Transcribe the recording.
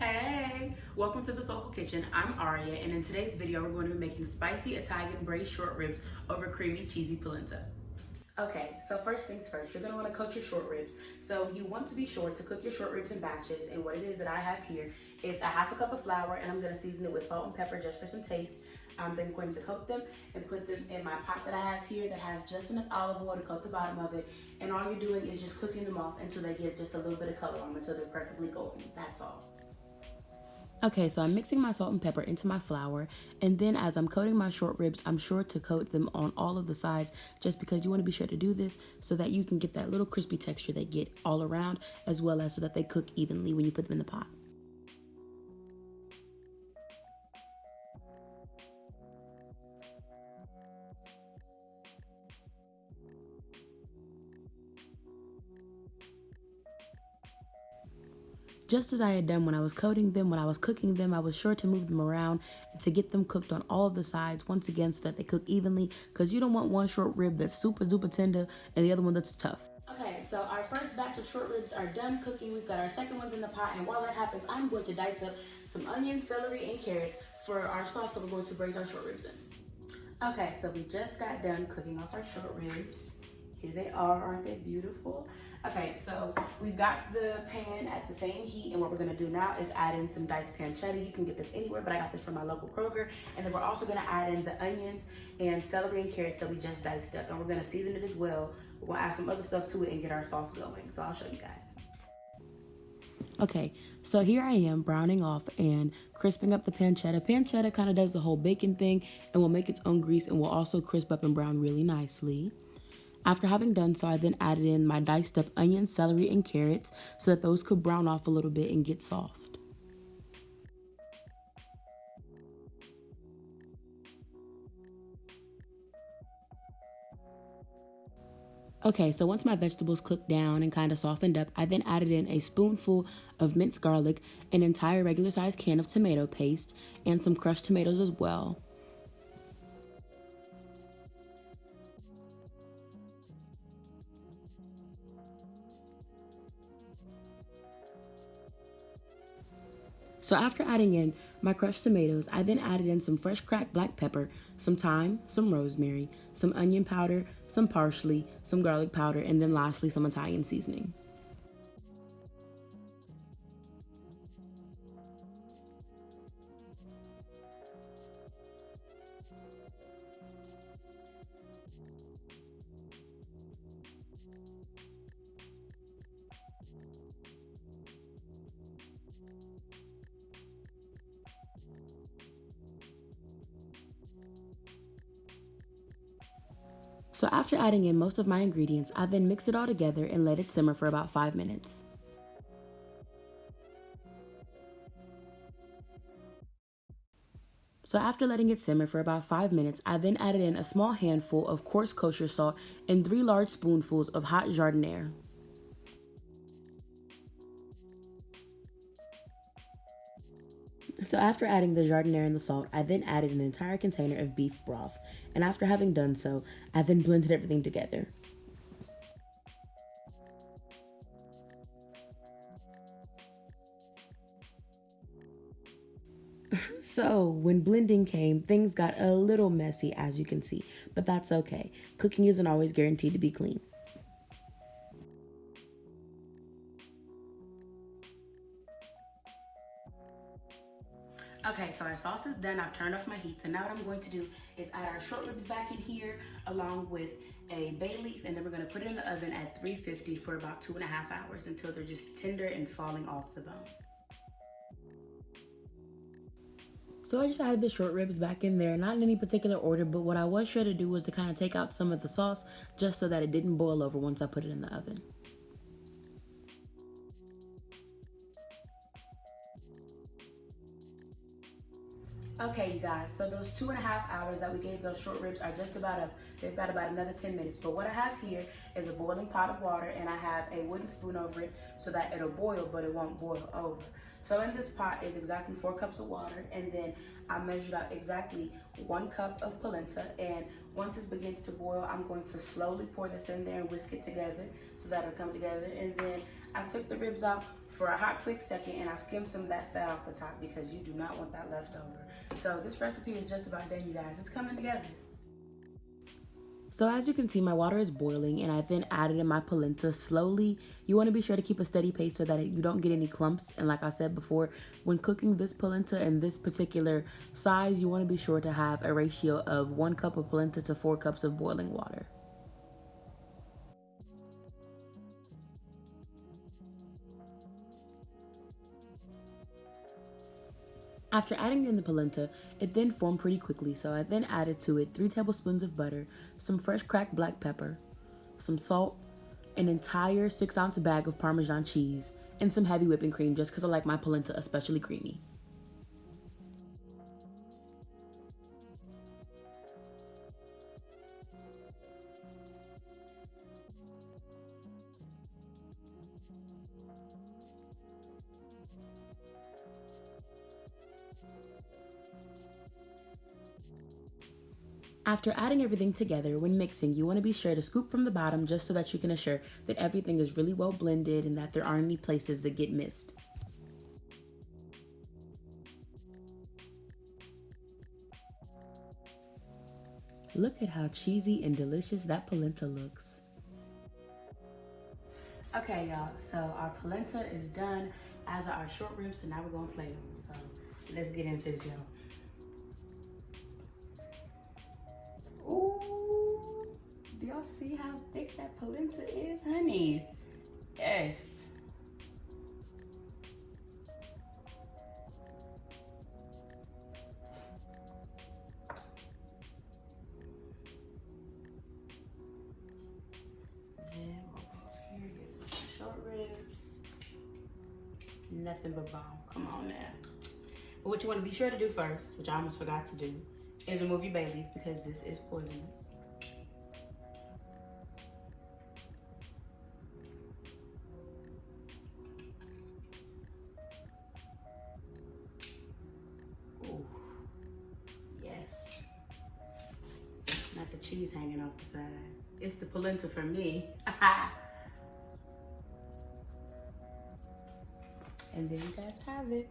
Hey, welcome to the Soulful Kitchen. I'm Aria, and in today's video, we're going to be making spicy Italian braised short ribs over creamy cheesy polenta. Okay, so first things first, you're gonna wanna coat your short ribs. So you want to be sure to cook your short ribs in batches, and what it is that I have here is a half a cup of flour, and I'm gonna season it with salt and pepper just for some taste. I'm then going to coat them and put them in my pot that I have here that has just enough olive oil to coat the bottom of it. And all you're doing is just cooking them off until they get just a little bit of color on them, until they're perfectly golden. That's all. Okay, so I'm mixing my salt and pepper into my flour, and then as I'm coating my short ribs, I'm sure to coat them on all of the sides just because you want to be sure to do this so that you can get that little crispy texture they get all around, as well as so that they cook evenly when you put them in the pot. Just as I had done when I was coating them, when I was cooking them, I was sure to move them around and to get them cooked on all of the sides once again so that they cook evenly, because you don't want one short rib that's super duper tender and the other one that's tough. Okay, so our first batch of short ribs are done cooking. We've got our second ones in the pot, and while that happens, I'm going to dice up some onions, celery, and carrots for our sauce that we're going to braise our short ribs in. Okay, so we just got done cooking off our short ribs. Here they are, aren't they beautiful? Okay, so we've got the pan at the same heat, and what we're gonna do now is add in some diced pancetta. You can get this anywhere, but I got this from my local Kroger. And then we're also gonna add in the onions and celery and carrots that we just diced up, and we're gonna season it as well. We're gonna add some other stuff to it and get our sauce going. So I'll show you guys. Okay, so here I am browning off and crisping up the pancetta. Pancetta kind of does the whole bacon thing and will make its own grease and will also crisp up and brown really nicely. After having done so, I then added in my diced up onions, celery, and carrots so that those could brown off a little bit and get soft. Okay, so once my vegetables cooked down and kind of softened up, I then added in a spoonful of minced garlic, an entire regular sized can of tomato paste, and some crushed tomatoes as well. So after adding in my crushed tomatoes, I then added in some fresh cracked black pepper, some thyme, some rosemary, some onion powder, some parsley, some garlic powder, and then lastly some Italian seasoning. So after adding in most of my ingredients, I then mix it all together and let it simmer for about 5 minutes. So after letting it simmer for about 5 minutes, I then added in a small handful of coarse kosher salt and 3 large spoonfuls of hot giardiniera. So after adding the giardiniera and the salt, I then added an entire container of beef broth. And after having done so, I then blended everything together. So when blending came, things got a little messy, as you can see, but that's okay. Cooking isn't always guaranteed to be clean. Okay, so our sauce is done. I've turned off my heat. So now what I'm going to do is add our short ribs back in here along with a bay leaf, and then we're gonna put it in the oven at 350 for about 2.5 hours until they're just tender and falling off the bone. So I just added the short ribs back in there, not in any particular order, but what I was sure to do was to kind of take out some of the sauce just so that it didn't boil over once I put it in the oven. Okay, you guys, so those 2.5 hours that we gave those short ribs are just about up. They've got about another 10 minutes. But what I have here is a boiling pot of water, and I have a wooden spoon over it so that it'll boil, but it won't boil over. So in this pot is exactly 4 cups of water, and then I measured out exactly 1 cup of polenta. And once it begins to boil, I'm going to slowly pour this in there and whisk it together so that it'll come together. And then I took the ribs out, for a hot quick second, and I skim some of that fat off the top because you do not want that left over. So this recipe is just about done, you guys. It's coming together. So as you can see, my water is boiling, and I then added in my polenta slowly. You want to be sure to keep a steady pace so that you don't get any clumps. And like I said before, when cooking this polenta in this particular size, you want to be sure to have a ratio of 1 cup of polenta to 4 cups of boiling water. After adding in the polenta, it then formed pretty quickly, so I then added to it 3 tablespoons of butter, some fresh cracked black pepper, some salt, an entire 6-ounce bag of Parmesan cheese, and some heavy whipping cream just because I like my polenta especially creamy. After adding everything together, when mixing, you want to be sure to scoop from the bottom just so that you can assure that everything is really well blended and that there aren't any places that get missed. Look at how cheesy and delicious that polenta looks. Okay, y'all, so our polenta is done, as are our short ribs, so now we're gonna plate them. So let's get into this, y'all. Ooh, do y'all see how thick that polenta is, honey? Yes. Then we'll go up here, get some short ribs. Nothing but bone, come on now. But what you wanna be sure to do first, which I almost forgot to do, is remove your bay leaf because this is poisonous. Ooh, yes. Not the cheese hanging off the side. It's the polenta for me. And there you guys have it.